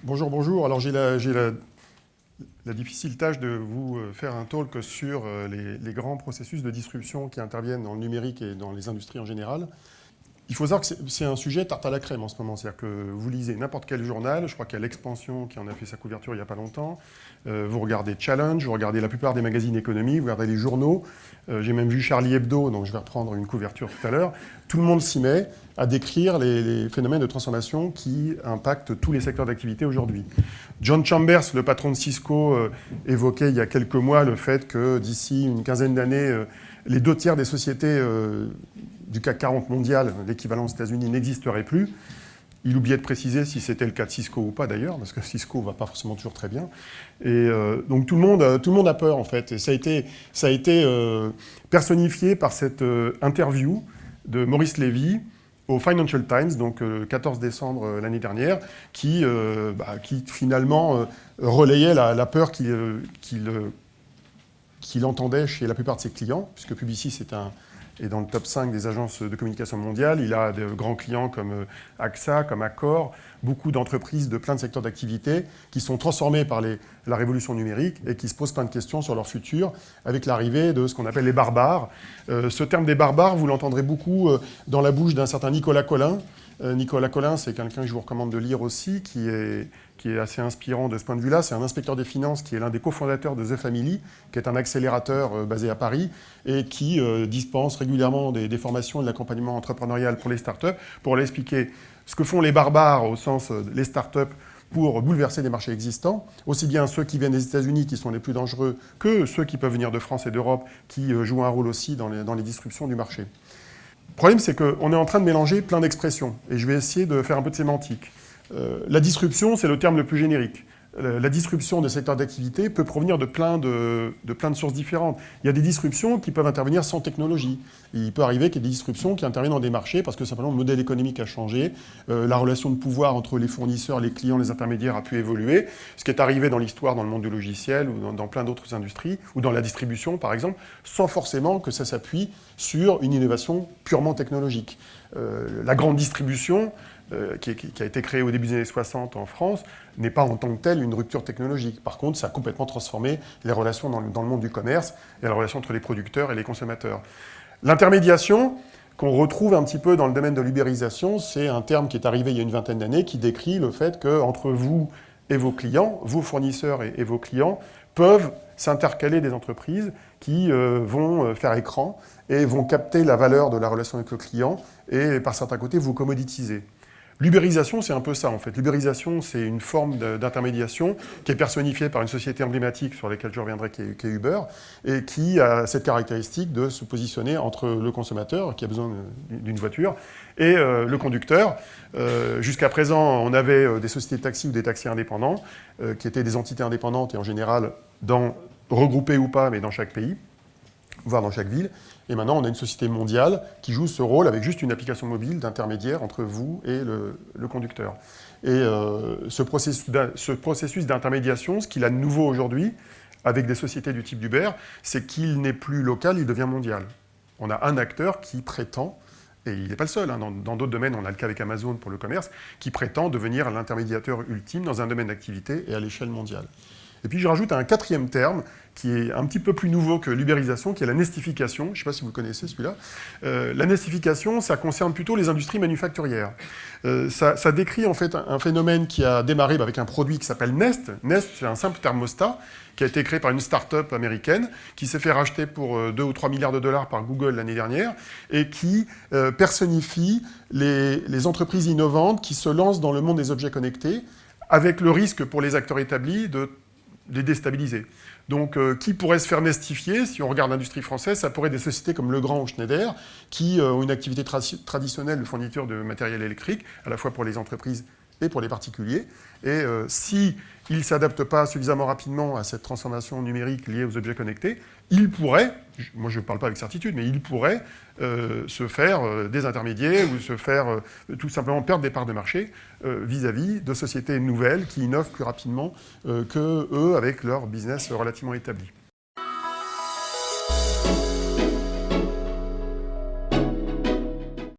Bonjour, bonjour. Alors j'ai la difficile tâche de vous faire un talk sur les grands processus de disruption qui interviennent dans le numérique et dans les industries en général. Il faut savoir que c'est un sujet tarte à la crème en ce moment. C'est-à-dire que vous lisez n'importe quel journal, je crois qu'il y a l'Expansion qui en a fait sa couverture il n'y a pas longtemps, vous regardez Challenge, vous regardez la plupart des magazines économiques, vous regardez les journaux, j'ai même vu Charlie Hebdo, donc je vais reprendre une couverture tout à l'heure. Tout le monde s'y met à décrire les phénomènes de transformation qui impactent tous les secteurs d'activité aujourd'hui. John Chambers, le patron de Cisco, évoquait il y a quelques mois le fait que d'ici une quinzaine d'années, les 2 tiers des sociétés du CAC 40 mondial, l'équivalent aux États-Unis, n'existerait plus. Il oubliait de préciser si c'était le cas de Cisco ou pas d'ailleurs, parce que Cisco ne va pas forcément toujours très bien. Et donc tout le monde a peur en fait. Et ça a été personnifié par cette interview de Maurice Lévy au Financial Times, donc le 14 décembre l'année dernière, qui finalement relayait la peur qu'il entendait chez la plupart de ses clients, puisque Publicis est dans le top 5 des agences de communication mondiale. Il a de grands clients comme AXA, comme Accor, beaucoup d'entreprises de plein de secteurs d'activité qui sont transformées par la révolution numérique et qui se posent plein de questions sur leur futur avec l'arrivée de ce qu'on appelle les barbares. Ce terme des barbares, vous l'entendrez beaucoup dans la bouche d'un certain Nicolas Colin. Nicolas Colin, c'est quelqu'un que je vous recommande de lire aussi, qui est assez inspirant de ce point de vue-là. C'est un inspecteur des finances qui est l'un des cofondateurs de The Family, qui est un accélérateur basé à Paris et qui dispense régulièrement des formations et de l'accompagnement entrepreneurial pour les startups pour leur expliquer ce que font les barbares au sens les startups pour bouleverser des marchés existants, aussi bien ceux qui viennent des États-Unis qui sont les plus dangereux que ceux qui peuvent venir de France et d'Europe qui jouent un rôle aussi dans les disruptions du marché. Le problème, c'est qu'on est en train de mélanger plein d'expressions, et je vais essayer de faire un peu de sémantique. La disruption, c'est le terme le plus générique. La disruption des secteurs d'activité peut provenir de plein de sources différentes. Il y a des disruptions qui peuvent intervenir sans technologie. Il peut arriver qu'il y ait des disruptions qui interviennent dans des marchés parce que simplement le modèle économique a changé, la relation de pouvoir entre les fournisseurs, les clients, les intermédiaires a pu évoluer. Ce qui est arrivé dans l'histoire, dans le monde du logiciel ou dans plein d'autres industries, ou dans la distribution par exemple, sans forcément que ça s'appuie sur une innovation purement technologique. La grande distribution, qui a été créée au début des années 60 en France, n'est pas en tant que telle une rupture technologique. Par contre, ça a complètement transformé les relations dans le monde du commerce et la relation entre les producteurs et les consommateurs. L'intermédiation, qu'on retrouve un petit peu dans le domaine de l'ubérisation, c'est un terme qui est arrivé il y a une vingtaine d'années, qui décrit le fait qu'entre vous et vos clients, vos fournisseurs et vos clients, peuvent s'intercaler des entreprises qui vont faire écran et vont capter la valeur de la relation avec le client et, par certains côtés, vous commoditiser. L'ubérisation, c'est un peu ça en fait. L'ubérisation, c'est une forme d'intermédiation qui est personnifiée par une société emblématique sur laquelle je reviendrai, qui est Uber, et qui a cette caractéristique de se positionner entre le consommateur, qui a besoin d'une voiture, et le conducteur. Jusqu'à présent, on avait des sociétés de taxi ou des taxis indépendants, qui étaient des entités indépendantes et en général regroupées ou pas, mais dans chaque pays, voire dans chaque ville. Et maintenant, on a une société mondiale qui joue ce rôle avec juste une application mobile d'intermédiaire entre vous et le conducteur. Et ce processus d'intermédiation, ce qu'il a de nouveau aujourd'hui, avec des sociétés du type d'Uber, c'est qu'il n'est plus local, il devient mondial. On a un acteur qui prétend, et il n'est pas le seul, hein, dans d'autres domaines, on a le cas avec Amazon pour le commerce, qui prétend devenir l'intermédiateur ultime dans un domaine d'activité et à l'échelle mondiale. Et puis je rajoute un quatrième terme qui est un petit peu plus nouveau que l'ubérisation, qui est la nestification. Je ne sais pas si vous connaissez celui-là. La nestification, ça concerne plutôt les industries manufacturières. Ça décrit en fait un phénomène qui a démarré avec un produit qui s'appelle Nest. Nest, c'est un simple thermostat qui a été créé par une start-up américaine qui s'est fait racheter pour 2 ou 3 milliards de dollars par Google l'année dernière et qui personnifie les entreprises innovantes qui se lancent dans le monde des objets connectés avec le risque pour les acteurs établis de les déstabiliser. Donc, qui pourrait se faire nestifier? Si on regarde l'industrie française, ça pourrait être des sociétés comme Legrand ou Schneider, qui ont une activité traditionnelle de fourniture de matériel électrique, à la fois pour les entreprises et pour les particuliers. Et s'ils ne s'adaptent pas suffisamment rapidement à cette transformation numérique liée aux objets connectés, ils pourraient, moi je ne parle pas avec certitude, mais ils pourraient se faire des intermédiaires ou se faire tout simplement perdre des parts de marché vis-à-vis de sociétés nouvelles qui innovent plus rapidement que eux avec leur business relativement établi.